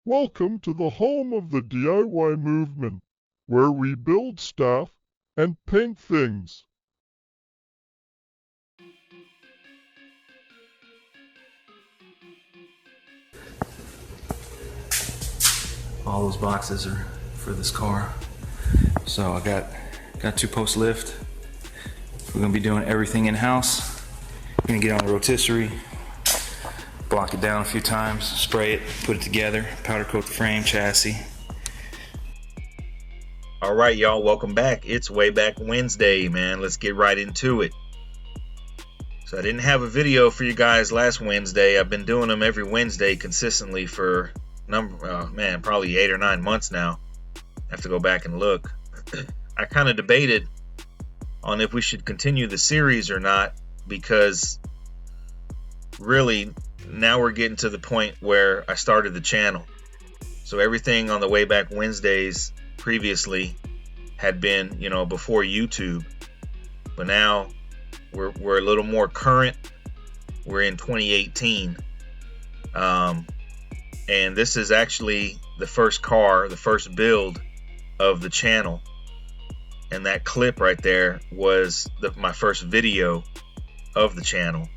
Welcome to the home of the DIY movement, where we build stuff and paint things. All those boxes are for this car. So I got 2-post lift. We're gonna be doing everything in-house. We're gonna get on the rotisserie, block it down a few times, spray it, put it together, powder coat the frame, chassis. All right, y'all, welcome back. It's Way Back Wednesday, man. Let's get right into it. So I didn't have a video for you guys last Wednesday. I've been doing them every Wednesday consistently for probably 8 or 9 months now. I have to go back and look. I kind of debated on if we should continue the series or not, because really now we're getting to the point where I started the channel. So everything on the Way Back Wednesdays previously had been, before YouTube, but now we're a little more current. We're in 2018, and this is actually the first build of the channel, and that clip right there was my first video of the channel,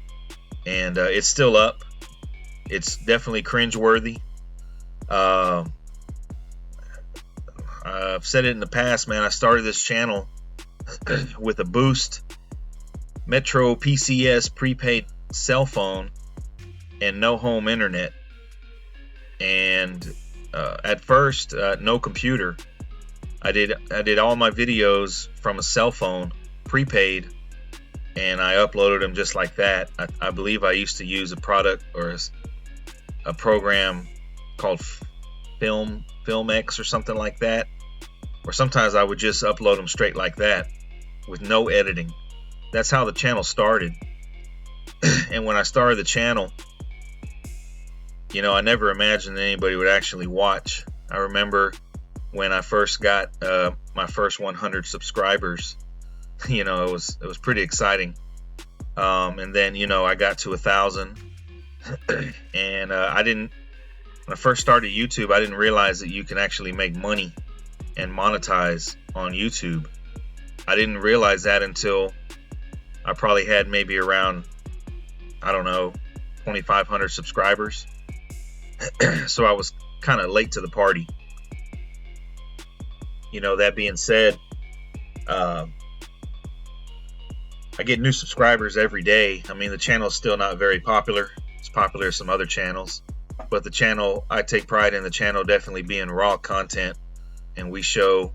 and it's still up. It's definitely cringeworthy. I've said it in the past, man. I started this channel with a Boost Metro PCS prepaid cell phone and no home internet, and at first no computer. I did all my videos from a cell phone, prepaid, and I uploaded them just like that. I believe I used to use a product or a program called FilmX or something like that, or sometimes I would just upload them straight like that with no editing. That's how the channel started. And when I started the channel, I never imagined anybody would actually watch. I remember when I first got my first 100 subscribers, it was pretty exciting. And then, I got to 1,000, and when I first started YouTube, I didn't realize that you can actually make money and monetize on YouTube. I didn't realize that until I probably had maybe around, 2,500 subscribers. So I was kind of late to the party. That being said, I get new subscribers every day. I mean, the channel is still not very popular. It's popular as some other channels, but the channel, I take pride in the channel definitely being raw content, and we show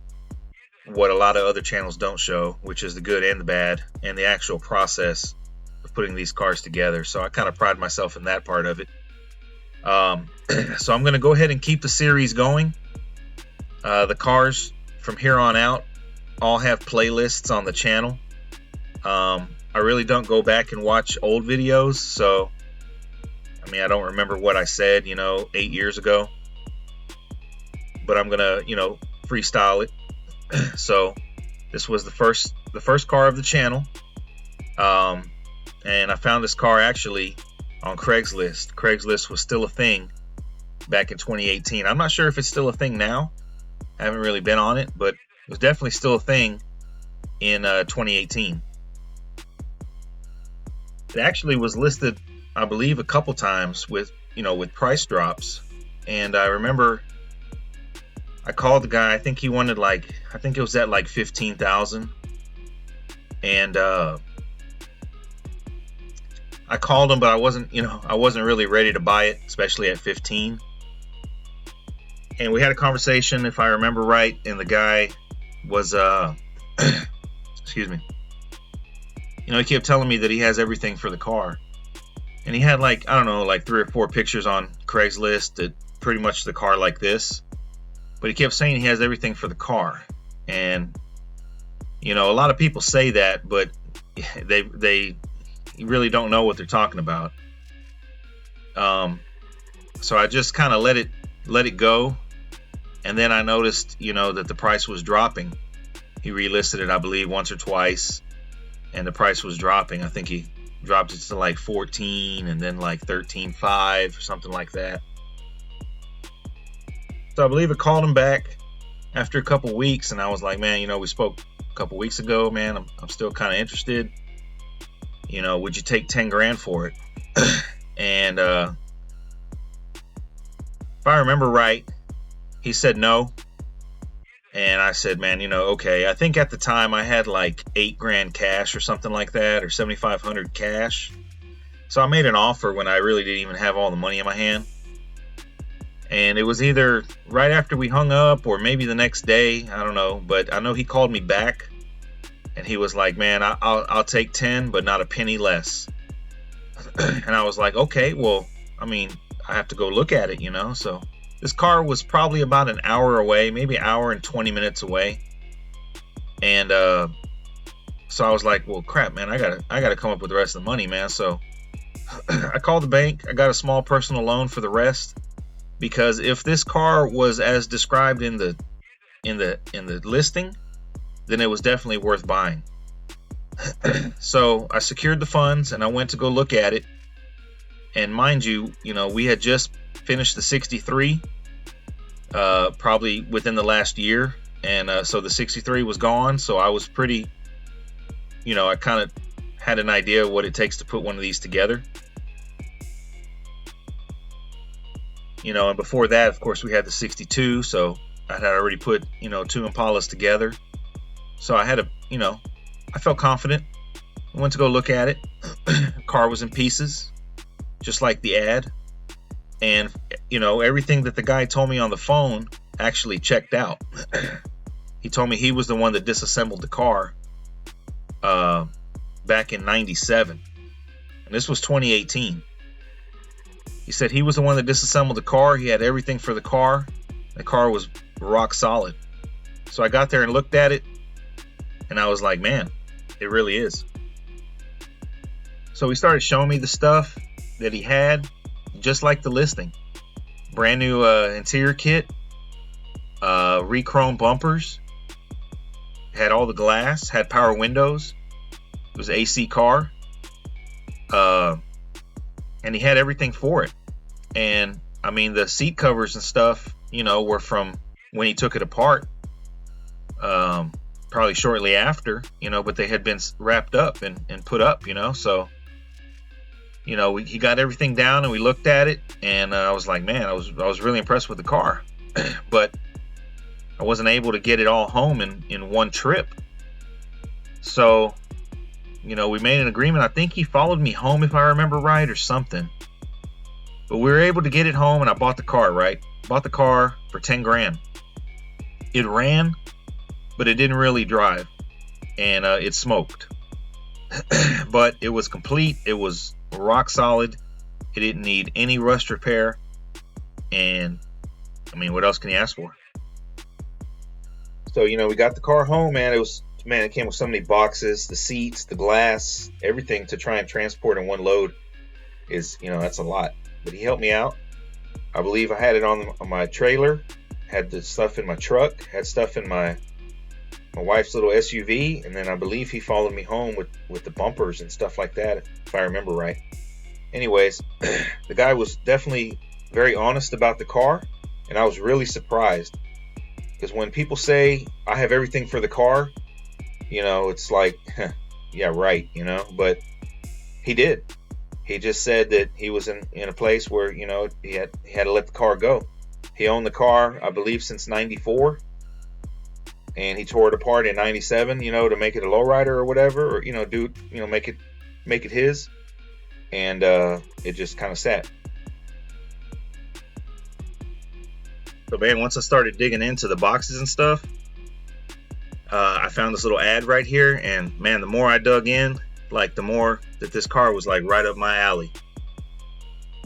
what a lot of other channels don't show, which is the good and the bad, and the actual process of putting these cars together. So I kind of pride myself in that part of it. So I'm going to go ahead and keep the series going. The cars from here on out all have playlists on the channel. I really don't go back and watch old videos, so I don't remember what I said 8 years ago, but I'm gonna freestyle it. So this was the first car of the channel, and I found this car actually on Craigslist. Craigslist was still a thing back in 2018. I'm not sure if it's still a thing now. I haven't really been on it, but it was definitely still a thing in 2018. It actually was listed, I believe, a couple times with price drops, and I remember I called the guy. I think he wanted it was at like 15,000, and I called him, but I wasn't really ready to buy it, especially at 15. And we had a conversation, if I remember right, and the guy was excuse me. He kept telling me that he has everything for the car, and he had like 3 or 4 pictures on Craigslist that pretty much the car like this. But he kept saying he has everything for the car, and a lot of people say that, but they really don't know what they're talking about. So I just kind of let it go, and then I noticed that the price was dropping. He relisted it, I believe, once or twice, and the price was dropping. I think he dropped it to like 14 and then like 13.5 or something like that. So I believe I called him back after a couple weeks, and I was like, man, you know, we spoke a couple weeks ago, man. I'm still kind of interested. You know, would you take 10 grand for it? And if I remember right, he said no. And I said, man, you know, okay. I think at the time I had like 8 grand cash or something like that, or 7,500 cash. So I made an offer when I really didn't even have all the money in my hand. And it was either right after we hung up or maybe the next day. I don't know. But I know he called me back and he was like, man, I'll take 10, but not a penny less. And I was like, okay, well, I mean, I have to go look at it, you know. So this car was probably about an hour away, maybe an hour and 20 minutes away. And so I was like, well, crap, man, I gotta come up with the rest of the money, man. So I called the bank. I got a small personal loan for the rest, because if this car was as described in the listing, then it was definitely worth buying. So I secured the funds and I went to go look at it. And mind you, you know, we had just finished the 63, probably within the last year. And so the 63 was gone. So I was pretty, you know, I kind of had an idea of what it takes to put one of these together. You know, and before that, of course, we had the 62. So I had already put, you know, 2 Impalas together. So I had a, you know, I felt confident. I went to go look at it. The car was in pieces, just like the ad. And, you know, everything that the guy told me on the phone actually checked out. He told me he was the one that disassembled the car back in 97. And this was 2018. He said he was the one that disassembled the car. He had everything for the car. The car was rock solid. So I got there and looked at it. And I was like, man, it really is. So he started showing me the stuff that he had, just like the listing. Brand new interior kit, re-chrome bumpers, had all the glass, had power windows. It was an AC car. And he had everything for it. And I mean, the seat covers and stuff, you know, were from when he took it apart. Probably shortly after, you know, but they had been wrapped up and put up, you know. So, you know, he got everything down and we looked at it, and I was like, man, I was really impressed with the car. But I wasn't able to get it all home in one trip. So, you know, we made an agreement. I think he followed me home, if I remember right, or something. But we were able to get it home, and I bought the car, right? Bought the car for 10 grand. It ran, but it didn't really drive, and it smoked. But it was complete. It was rock solid. It didn't need any rust repair. And I mean, what else can you ask for? So, you know, we got the car home, man. It came with so many boxes, the seats, the glass, everything to try and transport in one load is, you know, that's a lot. But he helped me out. I believe I had it on my trailer, had the stuff in my truck, had stuff in my wife's little SUV, and then I believe he followed me home with the bumpers and stuff like that, if I remember right. Anyways, the guy was definitely very honest about the car, and I was really surprised, because when people say I have everything for the car, you know, it's like, yeah, right, you know. But he did. He just said that he was in a place where, you know, he had to let the car go. He owned the car, I believe, since 94. And he tore it apart in 97, you know, to make it a lowrider or whatever, or, you know, make it his. And it just kind of sat. So, man, once I started digging into the boxes and stuff, I found this little ad right here. And, man, the more I dug in, like, the more that this car was, like, right up my alley.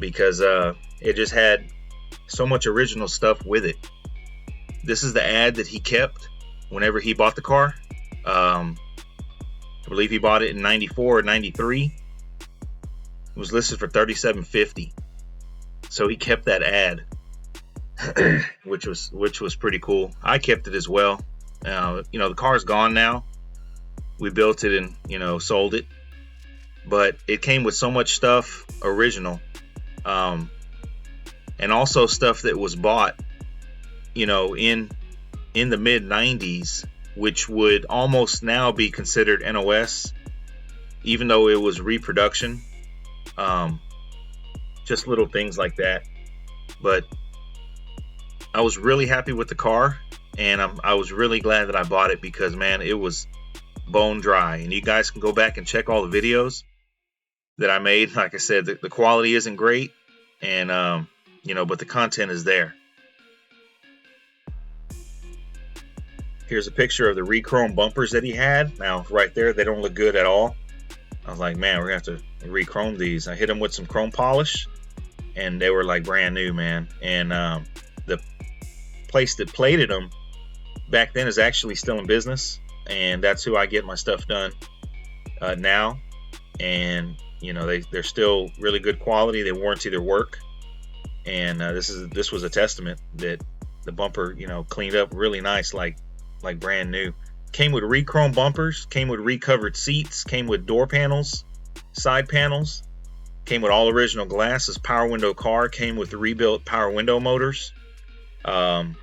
Because it just had so much original stuff with it. This is the ad that he kept whenever he bought the car. I believe he bought it in 94 or 93. It was listed for $37.50. So he kept that ad, which was pretty cool. I kept it as well. You know, the car's gone now. We built it and, you know, sold it. But it came with so much stuff original. And also stuff that was bought you know, in the mid 90s, which would almost now be considered NOS, even though it was reproduction. Just little things like that. But I was really happy with the car, and I was really glad that I bought it, because man, it was bone dry. And you guys can go back and check all the videos that I made. Like I said, the quality isn't great, and you know, but the content is there. Here's a picture of the re-chrome bumpers that he had. Now, right there, they don't look good at all. I was like, man, we're gonna have to re-chrome these. I hit them with some chrome polish, and they were like brand new, man. And the place that plated them back then is actually still in business, and that's who I get my stuff done now. And you know, they're still really good quality. They warranty their work, and this was a testament that the bumper, you know, cleaned up really nice, like brand new. Came with re-chrome bumpers, came with recovered seats, came with door panels, side panels, came with all original glass. This power window car came with the rebuilt power window motors. You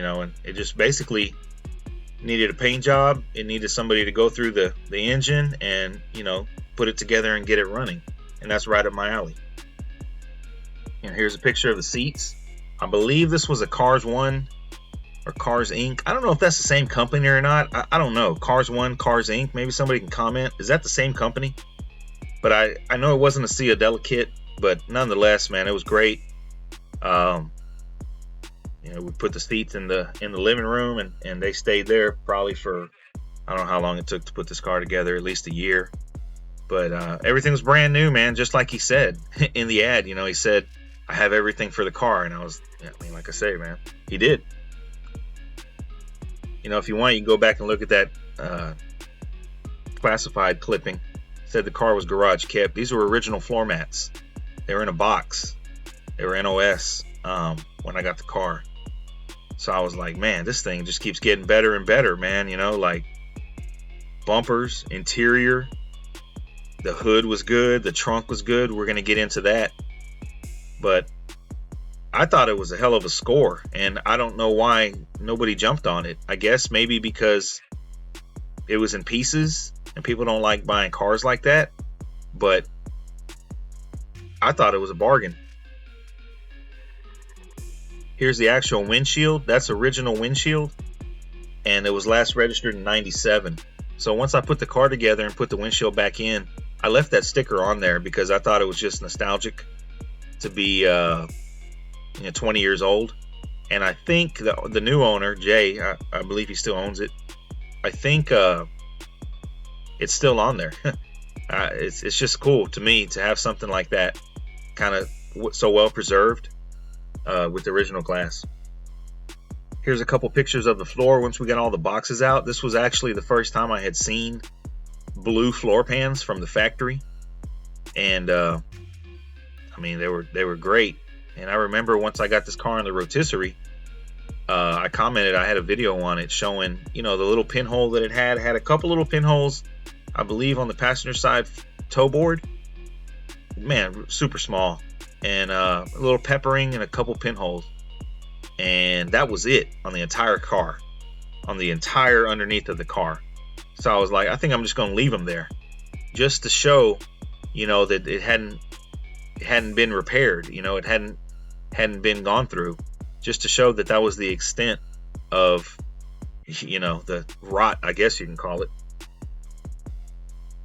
know, and it just basically needed a paint job. It needed somebody to go through the engine and, you know, put it together and get it running. And that's right up my alley. And here's a picture of the seats. I believe this was a Cars One or Cars Inc. I don't know if that's the same company or not. I don't know. Cars One, Cars Inc. Maybe somebody can comment. Is that the same company? But I know it wasn't a Sea Delicate, but nonetheless, man, it was great. You know, we put the seats in the living room, and they stayed there probably for, I don't know how long it took to put this car together, at least a year. But everything was brand new, man, just like he said in the ad. You know, he said, I have everything for the car. And I mean, like I say, man, he did. You know, if you want, you can go back and look at that classified clipping. It said the car was garage kept. These were original floor mats. They were in a box. They were NOS when I got the car. So I was like, man, this thing just keeps getting better and better, man. You know, like bumpers, interior, the hood was good, the trunk was good. We're going to get into that. But I thought it was a hell of a score, and I don't know why nobody jumped on it. I guess maybe because it was in pieces and people don't like buying cars like that. But I thought it was a bargain. Here's the actual windshield. That's original windshield, and it was last registered in 97. So once I put the car together and put the windshield back in, I left that sticker on there because I thought it was just nostalgic to be 20 years old. And I think the new owner, Jay, I believe he still owns it. I think it's still on there. It's just cool to me to have something like that, kind of so well preserved. With the original glass. Here's a couple pictures of the floor once we got all the boxes out. This was actually the first time I had seen blue floor pans from the factory, and I mean, they were great. And I remember once I got this car in the rotisserie, I commented, I had a video on it showing, you know, the little pinhole that it had a couple little pinholes, I believe, on the passenger side toe board. Man, super small. And a little peppering and a couple pinholes, and that was it on the entire car, on the entire underneath of the car. So I was like, I think I'm just gonna leave them there, just to show, you know, that it hadn't been repaired, you know, it hadn't been gone through, just to show that that was the extent of, you know, the rot, I guess you can call it.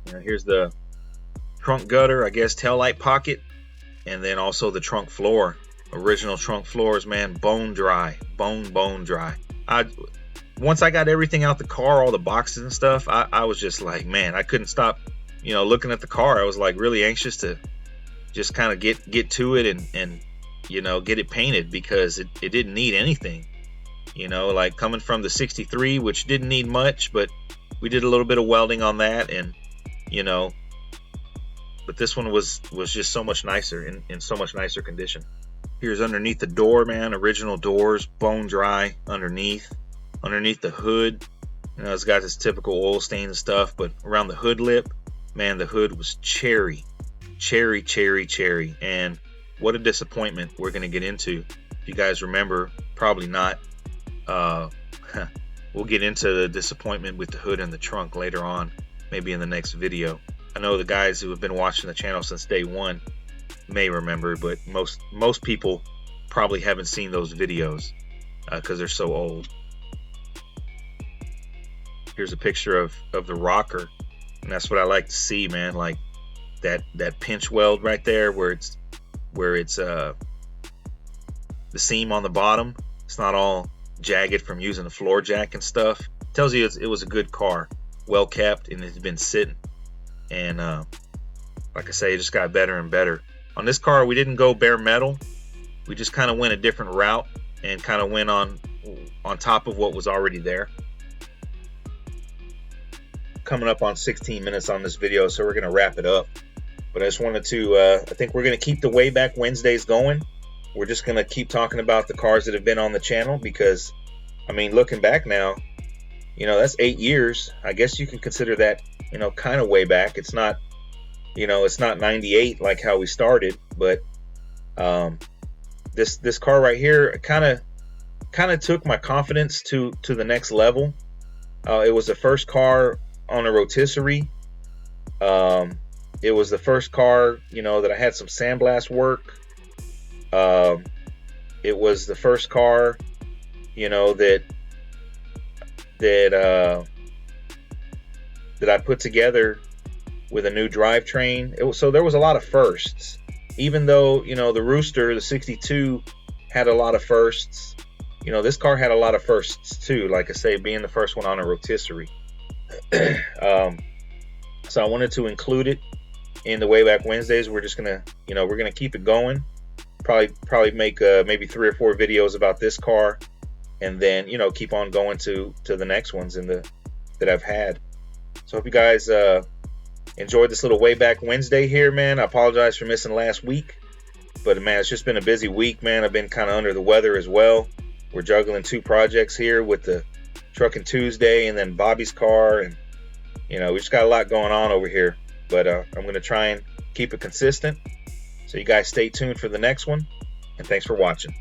You know, here's the trunk gutter, I guess, taillight pocket. And then also the trunk floor, original trunk floors, man, bone dry, bone dry. Once I got everything out the car, all the boxes and stuff, I was just like, man, I couldn't stop, you know, looking at the car. I was like really anxious to just kind of get to it and you know, get it painted, because it didn't need anything. You know, like coming from the 63, which didn't need much, but we did a little bit of welding on that, and you know. But this one was just so much nicer, in so much nicer condition. Here's underneath the door, man, original doors, bone dry underneath the hood. You know, it's got this typical oil stain and stuff, but around the hood lip, man, the hood was cherry. And what a disappointment we're gonna get into If you guys remember, probably not. We'll get into the disappointment with the hood and the trunk later on, maybe in the next video. I know the guys who have been watching the channel since day one may remember, but most people probably haven't seen those videos because they're so old. Here's a picture of the rocker, and that's what I like to see, man. Like that pinch weld right there, where it's the seam on the bottom. It's not all jagged from using the floor jack and stuff. Tells you it was a good car, well kept, and it's been sitting. And like I say, it just got better and better. On this car, we didn't go bare metal. We just kind of went a different route and kind of went on top of what was already there. Coming up on 16 minutes on this video, so we're gonna wrap it up. But I just wanted to, I think we're gonna keep the Way Back Wednesdays going. We're just gonna keep talking about the cars that have been on the channel, because, I mean, looking back now, you know, that's 8 years. I guess you can consider that, you know, kind of way back. It's not, you know, it's not 98 like how we started, but this car right here kind of took my confidence to the next level. It was the first car on a rotisserie. It was the first car, you know, that I had some sandblast work. It was the first car, you know, that I put together with a new drivetrain. So there was a lot of firsts. Even though, you know, the Rooster, the 62, had a lot of firsts, you know, this car had a lot of firsts too. Like I say, being the first one on a rotisserie. So I wanted to include it in the Way Back Wednesdays. We're just gonna, you know, we're gonna keep it going. Probably make maybe 3 or 4 videos about this car, and then, you know, keep on going to the next ones that I've had. So hope you guys enjoyed this little Way Back Wednesday here, man. I apologize for missing last week, but man, it's just been a busy week, man. I've been kind of under the weather as well. We're juggling 2 projects here with the Trucking Tuesday and then Bobby's car, and you know, we just got a lot going on over here. But I'm gonna try and keep it consistent. So you guys stay tuned for the next one, and thanks for watching.